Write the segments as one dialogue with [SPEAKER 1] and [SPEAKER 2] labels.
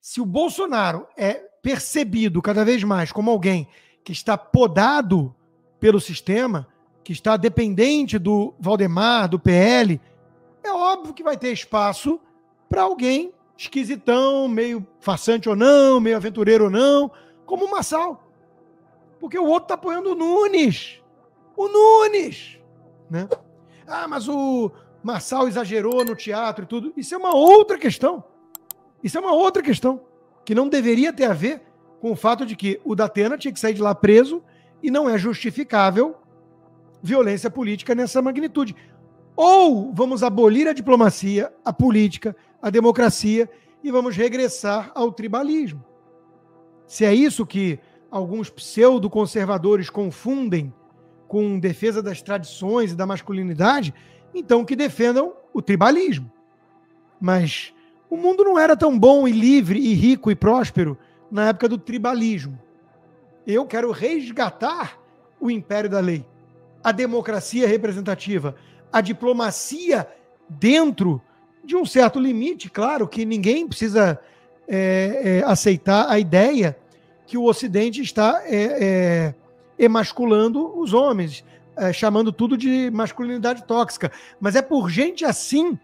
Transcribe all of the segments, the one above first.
[SPEAKER 1] Se o Bolsonaro é percebido cada vez mais como alguém que está podado pelo sistema, que está dependente do Valdemar, do PL, é óbvio que vai ter espaço para alguém esquisitão, meio farsante ou não, meio aventureiro ou não, como o Marçal. Porque o outro está apoiando o Nunes. O Nunes! Né? Ah, mas o Marçal exagerou no teatro e tudo. Isso é uma outra questão. Isso é uma outra questão, que não deveria ter a ver com o fato de que o Datena tinha que sair de lá preso e não é justificável violência política nessa magnitude. Ou vamos abolir a diplomacia, a política, a democracia e vamos regressar ao tribalismo. Se é isso que alguns pseudo-conservadores confundem com defesa das tradições e da masculinidade, então que defendam o tribalismo. Mas o mundo não era tão bom e livre e rico e próspero na época do tribalismo. Eu quero resgatar o império da lei, a democracia representativa, a diplomacia dentro de um certo limite, claro que ninguém precisa aceitar a ideia que o Ocidente está emasculando os homens, chamando tudo de masculinidade tóxica. Mas é por gente assim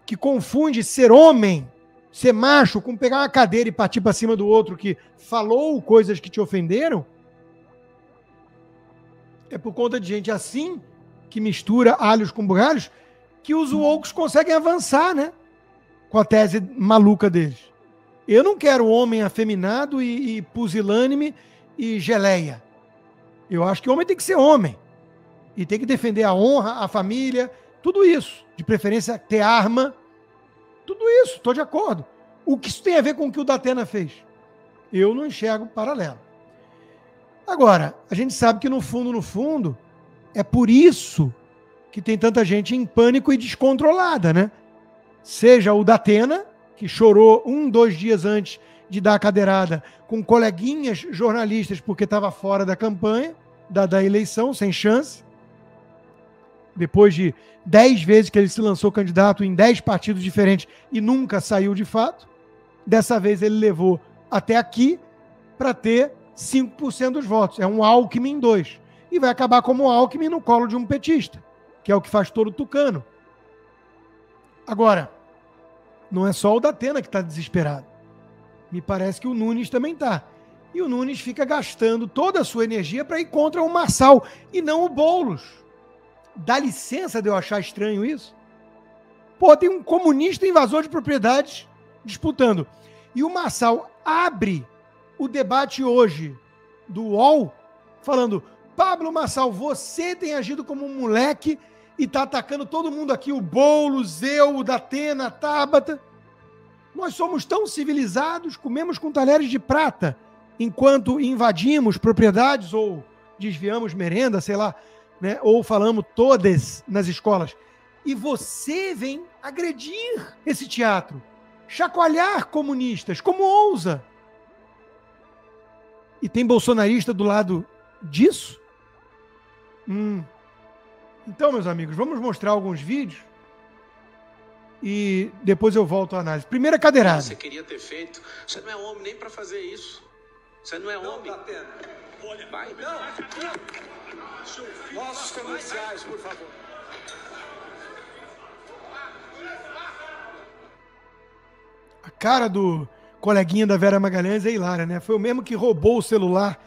[SPEAKER 1] que confunde ser homem, ser macho, com pegar uma cadeira e partir para cima do outro que falou coisas que te ofenderam. É por conta de gente assim, que mistura alhos com bugalhos, que os woke conseguem avançar, né? Com a tese maluca deles. Eu não quero homem afeminado e pusilânime e geleia. Eu acho que homem tem que ser homem. E tem que defender a honra, a família, tudo isso. De preferência, ter arma. Tudo isso, estou de acordo. O que isso tem a ver com o que o Datena fez? Eu não enxergo paralelo. Agora, a gente sabe que no fundo, é por isso que tem tanta gente em pânico e descontrolada, né? Seja o Datena, que chorou 2 dias antes de dar a cadeirada com coleguinhas jornalistas porque estava fora da campanha, da eleição, sem chance. Depois de 10 vezes que ele se lançou candidato em 10 partidos diferentes e nunca saiu de fato. Dessa vez ele levou até aqui para ter 5% dos votos. É um Alckmin 2. E vai acabar como Alckmin no colo de um petista, que é o que faz todo tucano. Agora, não é só o Datena que está desesperado. Me parece que o Nunes também está. E o Nunes fica gastando toda a sua energia para ir contra o Marçal e não o Boulos. Dá licença de eu achar estranho isso? Pô, tem um comunista invasor de propriedades disputando. E o Marçal abre o debate hoje do UOL falando: Pablo Marçal, você tem agido como um moleque e está atacando todo mundo aqui, o Boulos, eu, o Datena, a Tabata. Nós somos tão civilizados, comemos com talheres de prata, enquanto invadimos propriedades ou desviamos merenda, sei lá, né? Ou falamos todas nas escolas. E você vem agredir esse teatro, chacoalhar comunistas, como ousa? E tem bolsonarista do lado disso? Então, meus amigos, vamos mostrar alguns vídeos e depois eu volto à análise. Primeira cadeirada.
[SPEAKER 2] Você queria ter feito. Você não é homem nem para fazer isso. Você não é homem.
[SPEAKER 3] Não dá pena.
[SPEAKER 2] Olha, vai.
[SPEAKER 3] Não. Nossos comerciais, por favor.
[SPEAKER 1] A cara do coleguinha da Vera Magalhães é hilária, né? Foi o mesmo que roubou o celular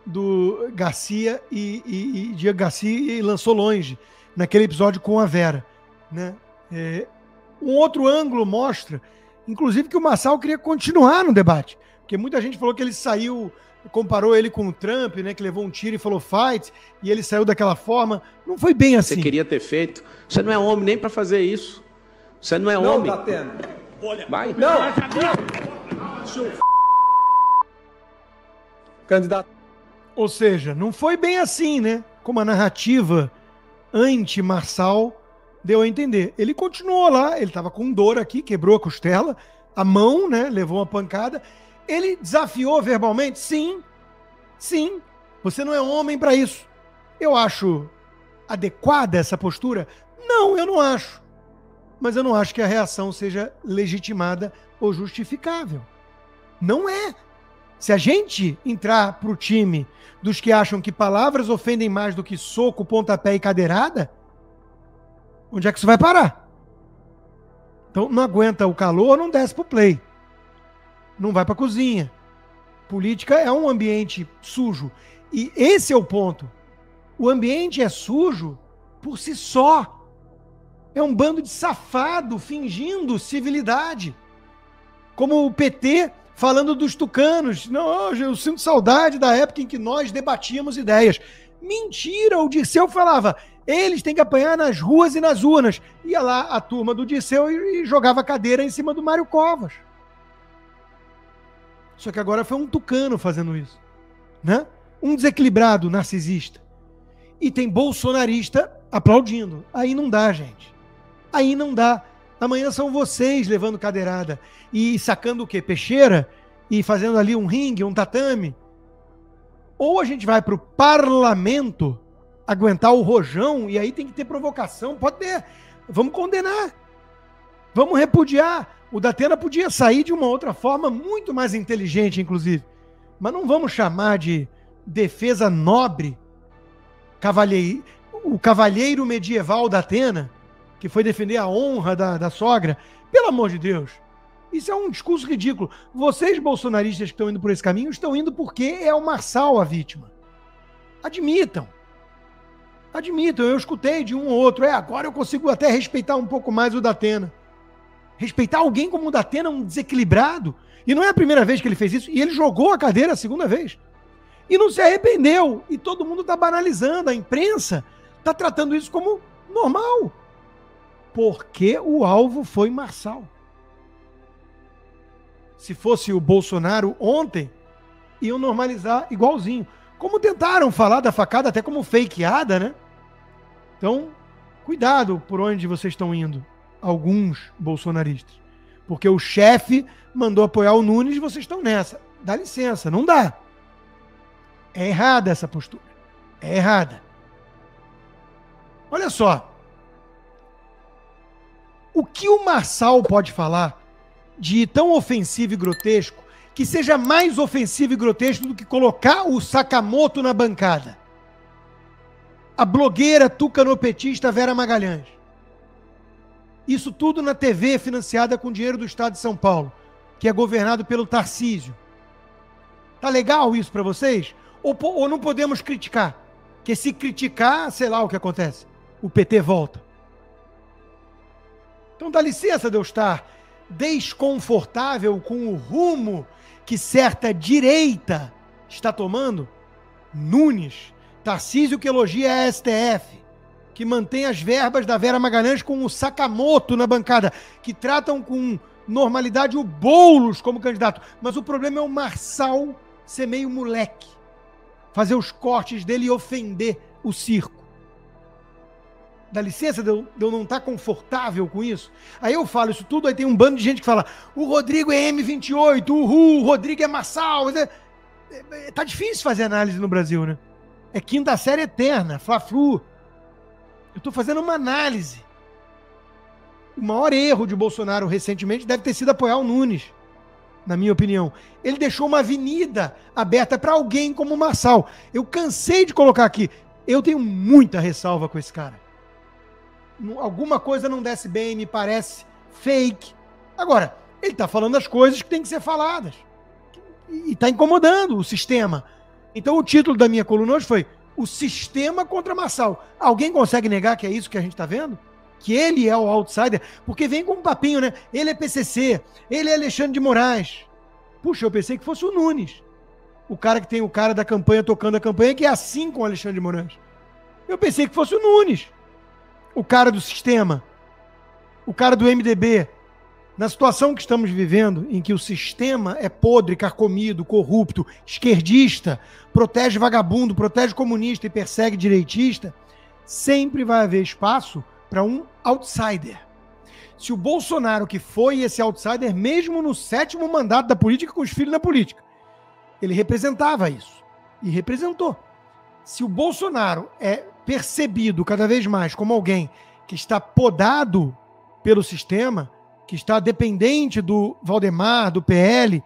[SPEAKER 1] do Garcia e Diego Garcia e lançou longe naquele episódio com a Vera, né? Um outro ângulo mostra, inclusive, que o Marçal queria continuar no debate, porque muita gente falou que ele saiu, comparou ele com o Trump, né? Que levou um tiro e falou fight, e ele saiu daquela forma. Não foi bem assim.
[SPEAKER 2] Você queria ter feito. Você não é homem nem para fazer isso. Você não é homem.
[SPEAKER 3] Não dá pena.
[SPEAKER 2] Olha, vai.
[SPEAKER 3] Não. Candidato.
[SPEAKER 1] Ou seja, não foi bem assim, né? Como a narrativa anti-Marçal deu a entender. Ele continuou lá, ele estava com dor aqui, quebrou a costela, a mão, né? Levou uma pancada. Ele desafiou verbalmente? Sim. Sim. Você não é homem para isso. Eu acho adequada essa postura? Não, eu não acho. Mas eu não acho que a reação seja legitimada ou justificável. Não é. Se a gente entrar pro time dos que acham que palavras ofendem mais do que soco, pontapé e cadeirada, onde é que isso vai parar? Então, não aguenta o calor, não desce pro play. Não vai pra cozinha. Política é um ambiente sujo. E esse é o ponto. O ambiente é sujo por si só. É um bando de safado fingindo civilidade. Como o PT falando dos tucanos. Não, eu sinto saudade da época em que nós debatíamos ideias. Mentira, o Dirceu falava, eles têm que apanhar nas ruas e nas urnas. Ia lá a turma do Dirceu e jogava cadeira em cima do Mário Covas. Só que agora foi um tucano fazendo isso, né? Um desequilibrado, narcisista. E tem bolsonarista aplaudindo. Aí não dá, gente. Aí não dá. Amanhã são vocês levando cadeirada e sacando o quê? Peixeira? E fazendo ali um ringue, um tatame? Ou a gente vai para o parlamento aguentar o rojão e aí tem que ter provocação. Pode ter. Vamos condenar. Vamos repudiar. O Datena podia sair de uma outra forma muito mais inteligente, inclusive. Mas não vamos chamar de defesa nobre o cavalheiro medieval Datena, que foi defender a honra da sogra. Pelo amor de Deus. Isso é um discurso ridículo. Vocês, bolsonaristas que estão indo por esse caminho, estão indo porque é o Marçal a vítima. Admitam. Admitam. Eu escutei de um ou outro. Agora eu consigo até respeitar um pouco mais o Datena. Respeitar alguém como o Datena, um desequilibrado. E não é a primeira vez que ele fez isso. E ele jogou a cadeira a segunda vez. E não se arrependeu. E todo mundo está banalizando. A imprensa está tratando isso como normal. Porque o alvo foi Marçal. Se fosse o Bolsonaro ontem, iam normalizar igualzinho. Como tentaram falar da facada até como fakeada, né? Então, cuidado por onde vocês estão indo. Alguns bolsonaristas. Porque o chefe mandou apoiar o Nunes e vocês estão nessa. Dá licença, não dá. É errada essa postura. É errada. Olha só. O que o Marçal pode falar de tão ofensivo e grotesco que seja mais ofensivo e grotesco do que colocar o Sakamoto na bancada? A blogueira tucanopetista Vera Magalhães. Isso tudo na TV financiada com dinheiro do Estado de São Paulo, que é governado pelo Tarcísio. Tá legal isso para vocês? Ou não podemos criticar? Porque se criticar, sei lá o que acontece. O PT volta. Então dá licença de eu estar desconfortável com o rumo que certa direita está tomando. Nunes, Tarcísio que elogia a STF, que mantém as verbas da Vera Magalhães com o Sakamoto na bancada, que tratam com normalidade o Boulos como candidato. Mas o problema é o Marçal ser meio moleque, fazer os cortes dele e ofender o circo. Dá licença de eu não estar confortável com isso? Aí eu falo isso tudo, aí tem um bando de gente que fala o Rodrigo é M28, o Rodrigo é Marçal. Tá difícil fazer análise no Brasil, né? É quinta série eterna, Fla-Flu. Eu estou fazendo uma análise. O maior erro de Bolsonaro recentemente deve ter sido apoiar o Nunes, na minha opinião. Ele deixou uma avenida aberta para alguém como o Marçal. Eu cansei de colocar aqui. Eu tenho muita ressalva com esse cara. Alguma coisa não desce bem, me parece fake. Agora, ele está falando as coisas que tem que ser faladas. E está incomodando o sistema. Então o título da minha coluna hoje foi O Sistema contra Marçal. Alguém consegue negar que é isso que a gente está vendo? Que ele é o outsider? Porque vem com um papinho, né? Ele é PCC, ele é Alexandre de Moraes. Puxa, eu pensei que fosse o Nunes. O cara que tem o cara da campanha tocando a campanha, que é assim com o Alexandre de Moraes. Eu pensei que fosse o Nunes. O cara do sistema. O cara do MDB. Na situação que estamos vivendo, em que o sistema é podre, carcomido, corrupto, esquerdista, protege vagabundo, protege comunista e persegue direitista, sempre vai haver espaço para um outsider. Se o Bolsonaro, que foi esse outsider, mesmo no 7º mandato da política, com os filhos na política, ele representava isso. E representou. Se o Bolsonaro é percebido cada vez mais como alguém que está podado pelo sistema, que está dependente do Valdemar, do PL,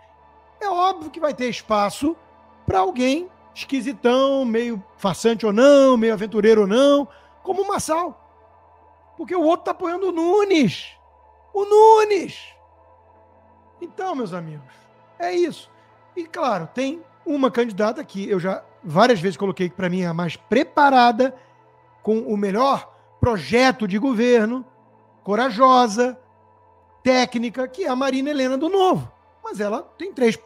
[SPEAKER 1] é óbvio que vai ter espaço para alguém esquisitão, meio farsante ou não, meio aventureiro ou não, como o Marçal. Porque o outro tá apoiando o Nunes. O Nunes! Então, meus amigos, é isso. E, claro, tem uma candidata que eu já várias vezes coloquei que para mim é a mais preparada, com o melhor projeto de governo, corajosa, técnica, que é a Marina Helena do Novo. Mas ela tem 3%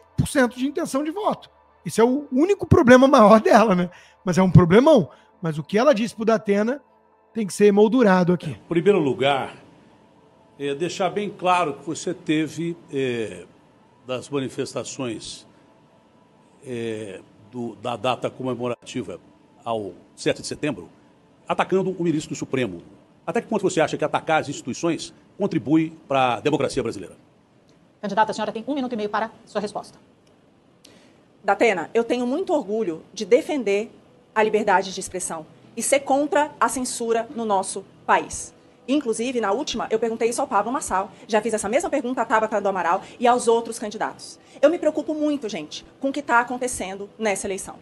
[SPEAKER 1] de intenção de voto. Esse é o único problema maior dela, né? Mas é um problemão. Mas o que ela disse pro Datena tem que ser emoldurado aqui.
[SPEAKER 4] Em primeiro lugar, deixar bem claro que você teve das manifestações da data comemorativa ao 7 de setembro, atacando o ministro do Supremo. Até que ponto você acha que atacar as instituições contribui para a democracia brasileira?
[SPEAKER 5] Candidata, a senhora tem 1 minuto e meio para sua resposta.
[SPEAKER 6] Datena, eu tenho muito orgulho de defender a liberdade de expressão e ser contra a censura no nosso país. Inclusive, na última, eu perguntei isso ao Pablo Marçal, já fiz essa mesma pergunta à Tabata do Amaral e aos outros candidatos. Eu me preocupo muito, gente, com o que está acontecendo nessa eleição.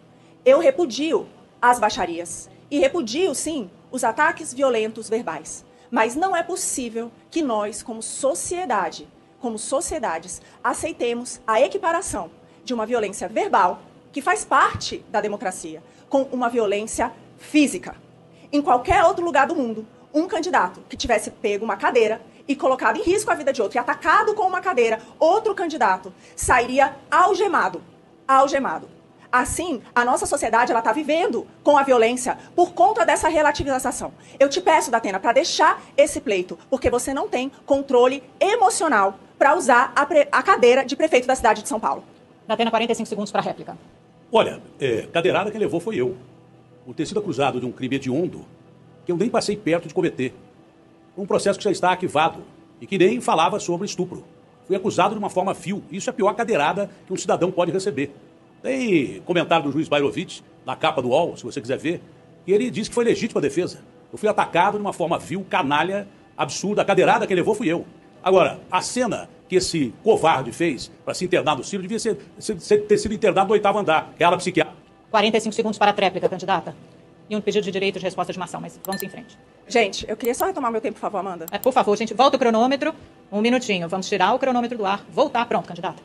[SPEAKER 6] Eu repudio as baixarias e repudio, sim, os ataques violentos verbais. Mas não é possível que nós, como sociedade, como sociedades, aceitemos a equiparação de uma violência verbal, que faz parte da democracia, com uma violência física. Em qualquer outro lugar do mundo, um candidato que tivesse pego uma cadeira e colocado em risco a vida de outro e atacado com uma cadeira, outro candidato sairia algemado. Algemado. Assim, a nossa sociedade está vivendo com a violência por conta dessa relativização. Eu te peço, Datena, para deixar esse pleito, porque você não tem controle emocional para usar a cadeira de prefeito da cidade de São Paulo.
[SPEAKER 5] Datena, 45 segundos para a réplica.
[SPEAKER 4] Olha, cadeirada quem levou foi eu. Por ter sido acusado de um crime hediondo que eu nem passei perto de cometer. Um processo que já está arquivado e que nem falava sobre estupro. Fui acusado de uma forma vil. Isso é a pior cadeirada que um cidadão pode receber. Tem comentário do juiz Bairovic, na capa do UOL, se você quiser ver, e ele disse que foi legítima a defesa. Eu fui atacado de uma forma vil, canalha, absurda. A cadeirada quem levou fui eu. Agora, a cena que esse covarde fez para se internar no Ciro devia ter sido internado no 8º andar, que é a ala psiquiátrica.
[SPEAKER 5] 45 segundos para a tréplica, candidata. E um pedido de direito de resposta de Marçal, mas vamos em frente.
[SPEAKER 6] Gente, eu queria só retomar meu tempo, por favor, Amanda.
[SPEAKER 5] Por favor, gente, volta o cronômetro. 1 minutinho. Vamos tirar o cronômetro do ar. Voltar. Pronto, candidata.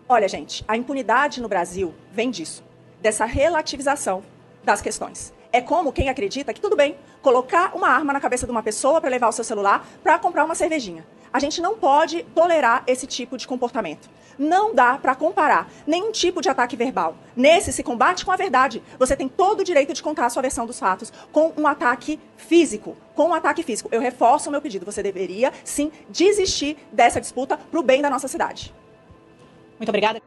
[SPEAKER 6] Olha, gente, a impunidade no Brasil vem disso, dessa relativização das questões. É como quem acredita que tudo bem colocar uma arma na cabeça de uma pessoa para levar o seu celular para comprar uma cervejinha. A gente não pode tolerar esse tipo de comportamento. Não dá para comparar nenhum tipo de ataque verbal. Nesse se combate com a verdade. Você tem todo o direito de contar a sua versão dos fatos com um ataque físico. Com um ataque físico. Eu reforço o meu pedido. Você deveria, sim, desistir dessa disputa para o bem da nossa cidade.
[SPEAKER 5] Muito obrigada.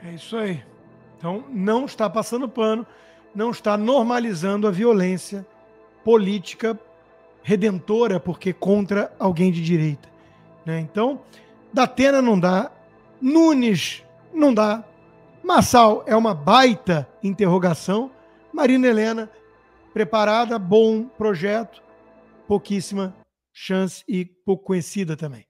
[SPEAKER 1] É isso aí. Então, não está passando pano, não está normalizando a violência política redentora, porque contra alguém de direita, né? Então, Datena não dá, Nunes não dá, Marçal é uma baita interrogação, Marina Helena, preparada, bom projeto, pouquíssima chance e pouco conhecida também.